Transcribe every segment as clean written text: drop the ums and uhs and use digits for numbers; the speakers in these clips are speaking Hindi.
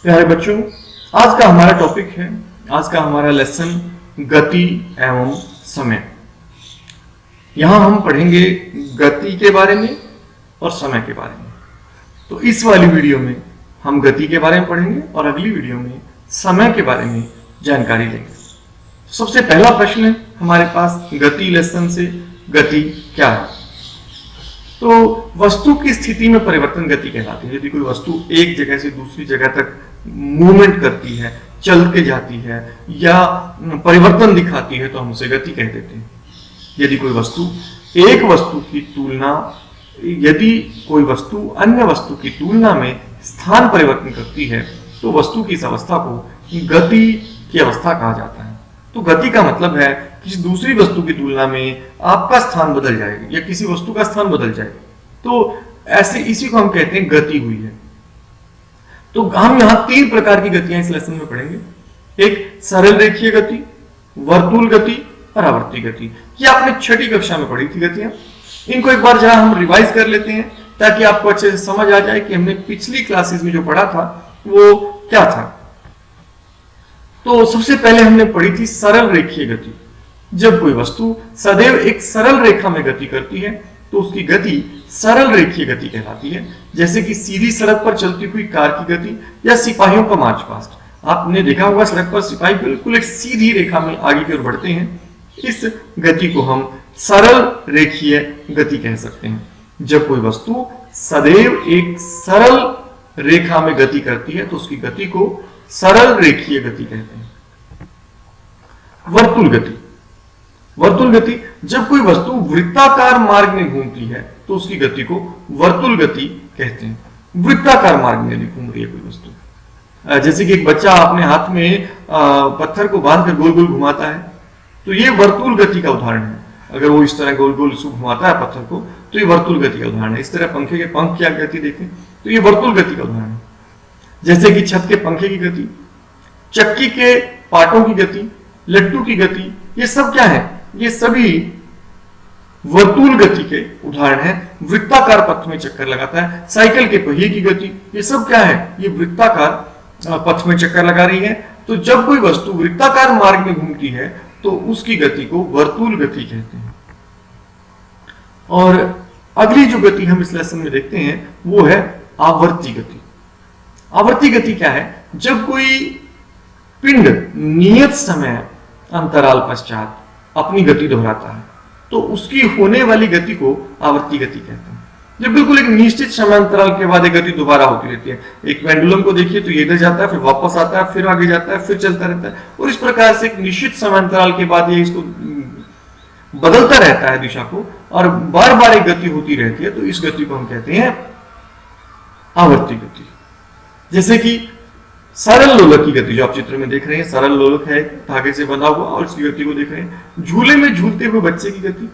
प्यारे बच्चों, आज का हमारा टॉपिक है, आज का हमारा लेसन गति एवं समय। यहां हम पढ़ेंगे गति के बारे में और समय के बारे में। तो इस वाली वीडियो में हम गति के बारे में पढ़ेंगे और अगली वीडियो में समय के बारे में जानकारी लेंगे। सबसे पहला प्रश्न है हमारे पास गति लेसन से, गति क्या है? तो वस्तु की स्थिति में परिवर्तन गति कहलाती है। यदि कोई वस्तु एक जगह से दूसरी जगह तक मूवमेंट करती है, चल के जाती है या परिवर्तन दिखाती है तो हम उसे गति कह देते हैं। यदि कोई वस्तु अन्य वस्तु की तुलना में स्थान परिवर्तन करती है तो वस्तु की इस अवस्था को गति की अवस्था कहा जाता है। तो गति का मतलब है किसी दूसरी वस्तु की तुलना में आपका स्थान बदल जाएगा या किसी वस्तु का स्थान बदल जाएगा, तो ऐसे इसी को हम कहते हैं गति हुई है। तो हम यहां 3 प्रकार की गतियां इस लेसन में पढ़ेंगे। एक सरल रेखीय गति, वर्तुल गति और आवर्ती गति। ये आपने 6ठी कक्षा में पढ़ी थी गतियां। इनको एक बार जरा हम रिवाइज कर लेते हैं ताकि आपको अच्छे से समझ आ जाए कि हमने पिछली क्लासेस में जो पढ़ा था वो क्या था। तो सबसे पहले हमने पढ़ी थी सरल रेखीय गति। जब कोई वस्तु सदैव एक सरल रेखा में गति करती है तो उसकी गति सरल रेखीय गति कहलाती है। जैसे कि सीधी सड़क पर चलती हुई कार की गति या सिपाहियों का मार्च पास्ट। आपने देखा होगा सड़क पर सिपाही बिल्कुल एक सीधी रेखा में आगे की ओर बढ़ते हैं। इस गति को हम सरल रेखीय गति कह सकते हैं। जब कोई वस्तु सदैव एक सरल रेखा में गति करती है तो उसकी गति को सरल रेखीय गति कहते हैं। वर्तुल गति। वर्तुल गति, जब कोई वस्तु वृत्ताकार मार्ग में घूमती है तो उसकी गति को वर्तुल गति कहते हैं। वृत्ताकार मार्ग में यदि घूम रही है कोई वस्तु, जैसे कि एक बच्चा अपने हाथ में पत्थर को बांधकर गोल गोल घुमाता है, तो ये वर्तुल गति का उदाहरण है। अगर वो इस तरह गोल गोल घुमाता है पत्थर को तो ये वर्तुल गति का उदाहरण है। इस तरह पंखे के पंख की गति देखें तो ये वर्तुल गति का उदाहरण है। जैसे कि छत के पंखे की गति, चक्की के पाटों की गति, लट्टू की गति, ये सब क्या है? ये सभी वर्तुल गति के उदाहरण हैं। वृत्ताकार पथ में चक्कर लगाता है। साइकिल के पहिए की गति, ये सब क्या है? ये वृत्ताकार पथ में चक्कर लगा रही है। तो जब कोई वस्तु वृत्ताकार मार्ग में घूमती है तो उसकी गति को वर्तुल गति कहते हैं। और अगली जो गति हम इस लेसन में देखते हैं वो है आवर्ती गति। आवर्ती गति क्या है? जब कोई पिंड नियत समय अंतराल पश्चात अपनी गति दोहराता है तो उसकी होने वाली गति को आवर्ती गति कहते हैं। जब बिल्कुल एक निश्चित समय अंतराल के बाद एक गति दोबारा होती रहती है। एक पेंडुलम को देखिए तो ये इधर जाता है, फिर वापस आता है, फिर आगे जाता है, फिर चलता रहता है, और इस प्रकार से एक निश्चित समय अंतराल के बाद ये इसको बदलता रहता है दिशा को, और बार बार एक गति होती रहती है। तो इस गति को हम कहते हैं आवर्ती गति। जैसे कि सरल लोलक की गति जो आप चित्र में देख रहे हैं, सरल लोलक है धागे से बंधा हुआ और इसकी गति को देख रहे हैं। झूले में झूलते हुए बच्चे की गति,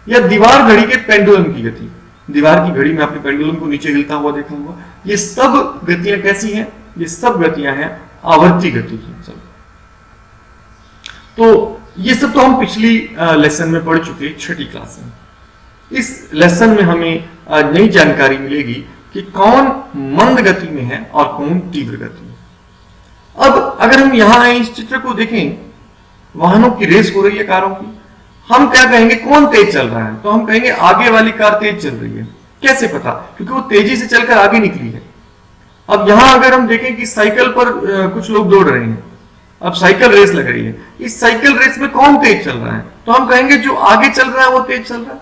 या दीवार घड़ी के पेंडुलम की गति। दीवार की घड़ी में आपने पेंडुलम को नीचे हिलता हुआ देखा होगा। ये सब गतियां कैसी हैं? ये सब गतियां हैं आवर्ती गति की। सब तो ये सब तो हम पिछली लेसन में पढ़ चुके, 6ठी क्लास में। इस लेसन में हमें नई जानकारी मिलेगी कि कौन मंद गति में है और कौन तीव्र गति में। अब अगर हम यहां आए, इस चित्र को देखें, वाहनों की रेस हो रही है, कारों की। हम क्या कहेंगे? कौन तेज चल रहा है? तो हम कहेंगे आगे वाली कार तेज चल रही है। कैसे पता? क्योंकि वो तेजी से चलकर आगे निकली है। अब यहां अगर हम देखें कि साइकिल पर कुछ लोग दौड़ रहे हैं, अब साइकिल रेस लग रही है, इस साइकिल रेस में कौन तेज चल रहा है? तो हम कहेंगे जो आगे चल रहा है वो तेज चल रहा है।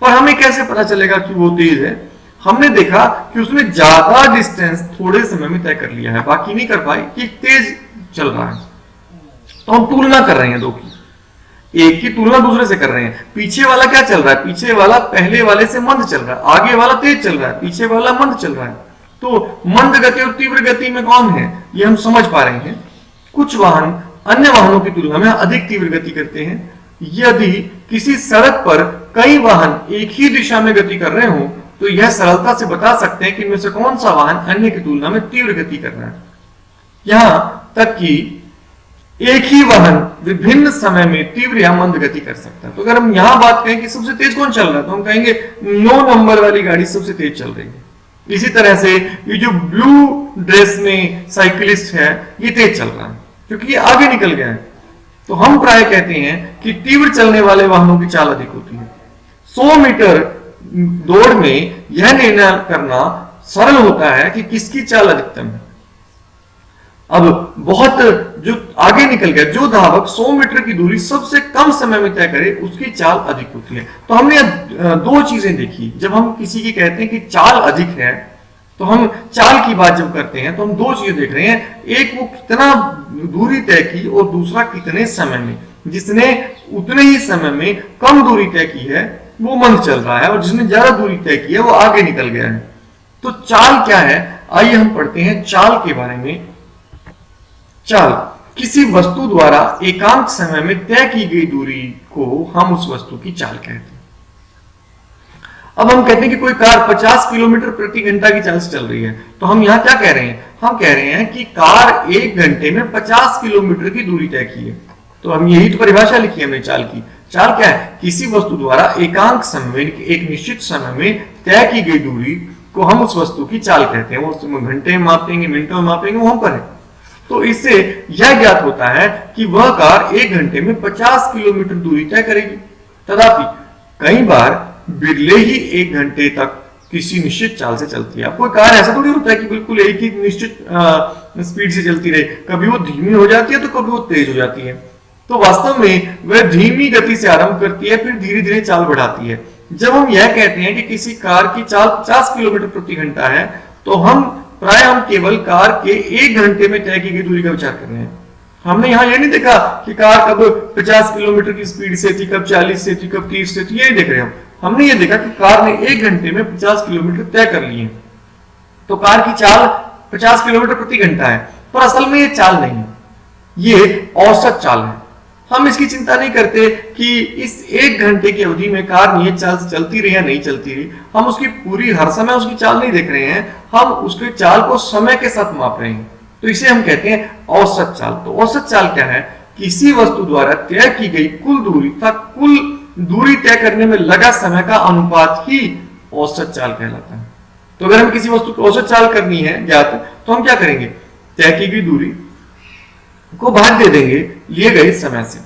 पर हमें कैसे पता चलेगा कि वो तेज है? हमने देखा कि उसने ज्यादा डिस्टेंस थोड़े समय में तय कर लिया है, बाकी नहीं कर पाई, कि तेज चल रहा है। तो हम तुलना कर रहे हैं दो की, एक की तुलना दूसरे से कर रहे हैं। पीछे वाला क्या चल रहा है? पीछे वाला पहले वाले से मंद चल रहा है, आगे वाला तेज चल रहा है, पीछे वाला मंद चल रहा है। तो मंद गति और तीव्र गति में कौन है ये हम समझ पा रहे हैं। कुछ वाहन अन्य वाहनों की तुलना में अधिक तीव्र गति करते हैं। यदि किसी सड़क पर कई वाहन एक ही दिशा में गति कर रहे हो तो यह सरलता से बता सकते हैं कि इनमें से कौन सा वाहन अन्य की तुलना में तीव्र गति कर रहा है। यहां तक कि एक ही वाहन विभिन्न समय में तीव्र या मंद गति कर सकता है। तो अगर हम यहां बात करें कि सबसे तेज कौन चल रहा है तो हम कहेंगे 9 नंबर वाली गाड़ी सबसे तेज चल रही है। इसी तरह से ये जो ब्लू ड्रेस में साइकिलिस्ट है ये तेज चल रहा है क्योंकि ये आगे निकल गया है। तो हम प्राय कहते हैं कि तीव्र चलने वाले वाहनों की चाल अधिक होती है। 100 मीटर दौड़ में यह निर्णय करना सरल होता है कि किसकी चाल अधिकतम है। अब बहुत जो आगे निकल गया, जो धावक 100 मीटर की दूरी सबसे कम समय में तय करे उसकी चाल अधिक होती है। तो हमने दो चीजें देखी। जब हम किसी की कहते हैं कि चाल अधिक है तो हम चाल की बात जब करते हैं तो हम दो चीजें देख रहे हैं, एक वो कितना दूरी तय की और दूसरा कितने समय में। जिसने उतने ही समय में कम दूरी तय की है वो मंद चल रहा है और जिसने ज्यादा दूरी तय की है वो आगे निकल गया है। तो चाल क्या है, आइए हम पढ़ते हैं चाल के बारे में। चाल किसी वस्तु द्वारा एकांक समय में तय की गई दूरी को हम उस वस्तु की चाल कहते हैं। अब हम कहते हैं कि कोई कार 50 किलोमीटर प्रति घंटा की चाल से चल रही है, तो हम यहां क्या कह रहे हैं, हम कह रहे हैं कि कार 1 घंटे में 50 किलोमीटर की दूरी तय की है। तो हम यही तो परिभाषा लिखी है हमने चाल की। चाल क्या है, किसी वस्तु द्वारा एकांक समय में, एक निश्चित समय में तय की गई दूरी को हम उस वस्तु की चाल कहते हैं। वो घंटे में मापेंगे, मिनटों में मापेंगे, वो हम पर है। तो इससे यह ज्ञात होता है कि वह कार 1 घंटे में 50 किलोमीटर दूरी तय करेगी। तथापि कई बार बिरले ही 1 घंटे तक किसी निश्चित चाल से चलती है। अब कोई कार ऐसा थोड़ी होता है कि बिल्कुल एक ही निश्चित स्पीड से चलती रहे, कभी वो धीमी हो जाती है तो कभी वो तेज हो जाती है। तो वास्तव में वह धीमी गति से आरंभ करती है, फिर धीरे धीरे चाल बढ़ाती है। जब हम यह कहते हैं कि किसी कार की चाल 50 किलोमीटर प्रति घंटा है, तो हम केवल कार के 1 घंटे में तय की गई दूरी का विचार कर रहे हैं। हमने यहां यह नहीं देखा कि कार कब 50 किलोमीटर की स्पीड से थी, कब 40 से थी, कब 30 से थी, ये नहीं देख रहे हम। हमने ये देखा कि कार ने 1 घंटे में 50 किलोमीटर तय कर लिए। तो कार की चाल 50 किलोमीटर प्रति घंटा है, पर असल में ये चाल नहीं है, ये औसत चाल है। हम इसकी चिंता नहीं करते कि इस 1 घंटे की अवधि में कार नियत चाल से चलती रही या नहीं चलती रही। हम उसकी पूरी हर समय उसकी चाल नहीं देख रहे हैं, हम उसके चाल को समय के साथ माप रहे हैं। तो इसे हम कहते हैं औसत चाल। तो औसत चाल क्या है, किसी वस्तु द्वारा तय की गई कुल दूरी तथा कुल दूरी तय करने में लगा समय का अनुपात ही औसत चाल कहलाता है। तो अगर हमें किसी वस्तु की औसत चाल करनी है ज्ञात, तो हम क्या करेंगे, तय की गई दूरी को भाग दे देंगे लिए गए समय से।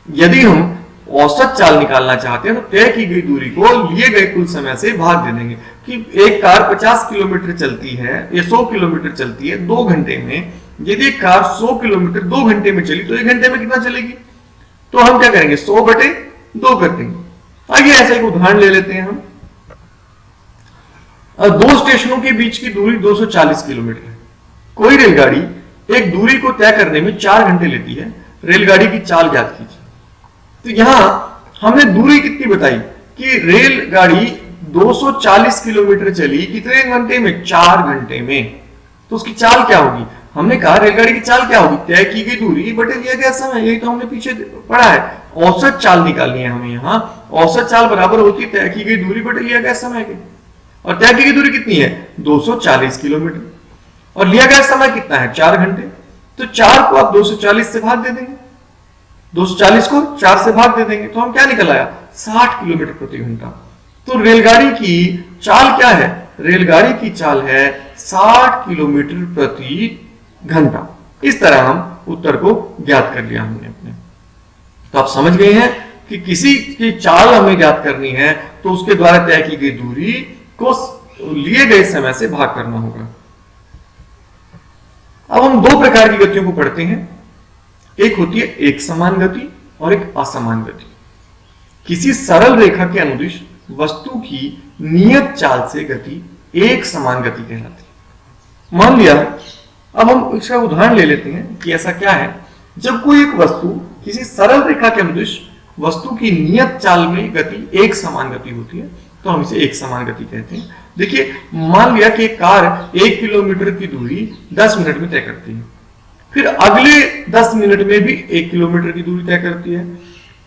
यदि हम औसत चाल निकालना चाहते हैं तो तय की गई दूरी को लिए गए कुल समय से भाग दे देंगे। कि एक कार 50 किलोमीटर चलती है या 100 किलोमीटर चलती है 2 घंटे में, यदि एक कार 100 किलोमीटर 2 घंटे में चली तो 1 घंटे में कितना चलेगी। तो हम क्या करेंगे, 100/2 कर देंगे। आइए ऐसा एक उदाहरण ले लेते हैं हम। 2 स्टेशनों के बीच की दूरी 240 किलोमीटर है। कोई रेलगाड़ी एक दूरी को तय करने में 4 घंटे लेती है। रेलगाड़ी की चाल ज्ञात कीजिए। तो यहां हमने दूरी कितनी बताई कि रेलगाड़ी 240 किलोमीटर चली कितने घंटे में, 4 घंटे में। तो उसकी चाल क्या होगी, हमने कहा रेलगाड़ी की चाल क्या होगी, तय की गई दूरी बटे लिया गया समय। यही तो हमने पीछे पढ़ा है। औसत चाल निकालनी है हमें। यहाँ औसत चाल बराबर होती है तय की गई दूरी बटे लिया गया समय के। और तय की गई दूरी कितनी है, 240 किलोमीटर, और लिया गया समय कितना है, 4 घंटे। तो 4 को आप 240 से भाग दे देंगे, 240 को 4 से भाग दे देंगे, तो हम क्या निकल आया, 60 किलोमीटर प्रति घंटा। तो रेलगाड़ी की चाल क्या है, रेलगाड़ी की चाल है 60 किलोमीटर प्रति घंटा। इस तरह हम उत्तर को ज्ञात कर लिया हमने अपने। तो आप समझ गए हैं कि किसी की चाल हमें ज्ञात करनी है तो उसके द्वारा तय की गई दूरी को लिए गए समय से भाग करना होगा। अब हम 2 प्रकार की गतियों को पढ़ते हैं। एक होती है एक समान गति और एक असमान गति। किसी सरल रेखा के अनुदिश वस्तु की नियत चाल से गति एक समान गति कहलाती है। मान लिया, अब हम इसका उदाहरण ले लेते हैं कि ऐसा क्या है। जब कोई एक वस्तु किसी सरल रेखा के अनुदिश वस्तु की नियत चाल में गति एक समान गति होती है तो हम इसे एक समान गति कहते हैं। देखिए, मान लिया कि एक कार 1 किलोमीटर की दूरी 10 मिनट में तय करती है, फिर अगले 10 मिनट में भी 1 किलोमीटर की दूरी तय करती है,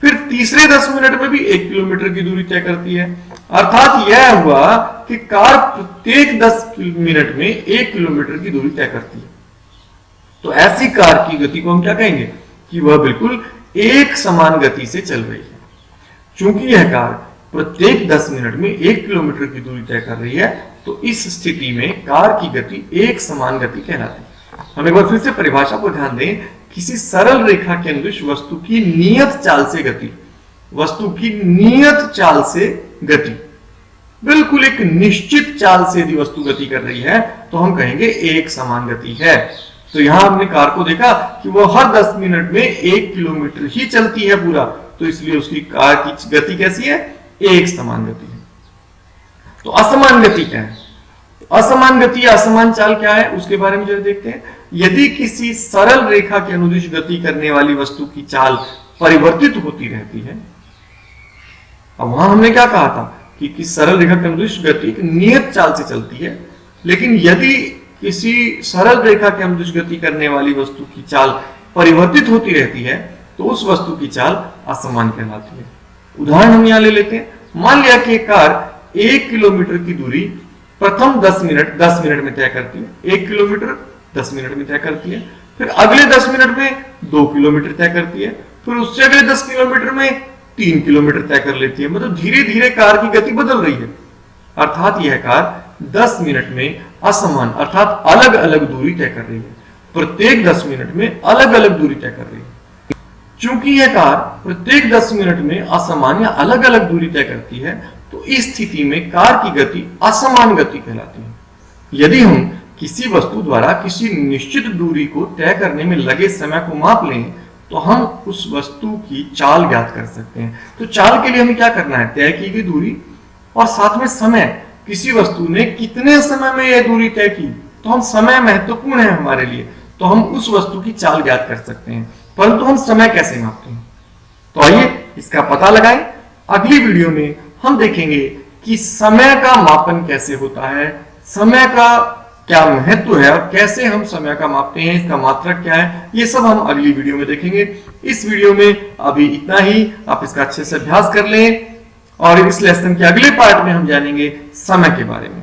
फिर तीसरे 10 मिनट में भी 1 किलोमीटर की दूरी तय करती है। अर्थात यह हुआ कि कार प्रत्येक 10 मिनट में 1 किलोमीटर की दूरी तय करती है। तो ऐसी कार की गति को हम क्या कहेंगे कि वह बिल्कुल एक समान गति से चल रही है। चूंकि यह कार प्रत्येक 10 मिनट में 1 किलोमीटर की दूरी तय कर रही है, तो इस स्थिति में कार की गति एक समान गति कहलाती है। हम एक बार फिर से परिभाषा को ध्यान दें। किसी सरल रेखा के अनुदिश वस्तु की नियत चाल से गति, वस्तु की नियत चाल से गति, बिल्कुल एक निश्चित चाल से यदि वस्तु गति कर रही है तो हम कहेंगे एक समान गति है। तो यहां हमने कार को देखा कि वह हर 10 मिनट में 1 किलोमीटर ही चलती है पूरा, तो इसलिए उसकी कार की गति कैसी है? एक समान गति है। तो असमान गति क्या है? असमान गति या असमान चाल क्या है उसके बारे में जरा देखते हैं। यदि किसी सरल रेखा के अनुदिश गति करने वाली वस्तु की चाल परिवर्तित होती रहती है, अब वहां हमने क्या कहा था कि सरल रेखा के अनुदिश गति एक नियत चाल से चलती है, लेकिन यदि किसी सरल रेखा के अनुदिश गति करने वाली वस्तु की चाल परिवर्तित होती रहती है तो उस वस्तु की चाल असमान कहलाती है। उदाहरण हम यहां ले लेते हैं। मान लिया कि एक कार 1 किलोमीटर की दूरी प्रथम 10 मिनट में तय करती है। 1 किलोमीटर 10 मिनट में तय करती है, फिर अगले 10 मिनट में 2 किलोमीटर तय करती है, फिर उससे अगले 10 किलोमीटर में 3 किलोमीटर तय कर लेती है। मतलब धीरे धीरे कार की गति बदल रही है, अर्थात यह कार 10 मिनट में असमान अर्थात अलग अलग दूरी तय कर रही है। प्रत्येक 10 मिनट में अलग अलग दूरी तय कर रही है। चूंकि यह कार प्रत्येक 10 मिनट में असमान या अलग अलग दूरी तय करती है, तो इस स्थिति में कार की गति असमान गति कहलाती है। यदि हम किसी वस्तु द्वारा किसी निश्चित दूरी को तय करने में लगे समय को माप लें तो हम उस वस्तु की चाल ज्ञात कर सकते हैं। तो चाल के लिए हमें क्या करना है? तय की गई दूरी और साथ में समय, किसी वस्तु ने कितने समय में यह दूरी तय की, तो हम समय महत्वपूर्ण है हमारे लिए, तो हम उस वस्तु की चाल ज्ञात कर सकते हैं। परंतु हम समय कैसे मापते हैं? तो आइए इसका पता लगाएं। अगली वीडियो में हम देखेंगे कि समय का मापन कैसे होता है, समय का क्या महत्व है और कैसे हम समय का मापते हैं, इसका मात्रक क्या है, ये सब हम अगली वीडियो में देखेंगे। इस वीडियो में अभी इतना ही। आप इसका अच्छे से अभ्यास कर लें और इस लेसन के अगले पार्ट में हम जानेंगे समय के बारे में।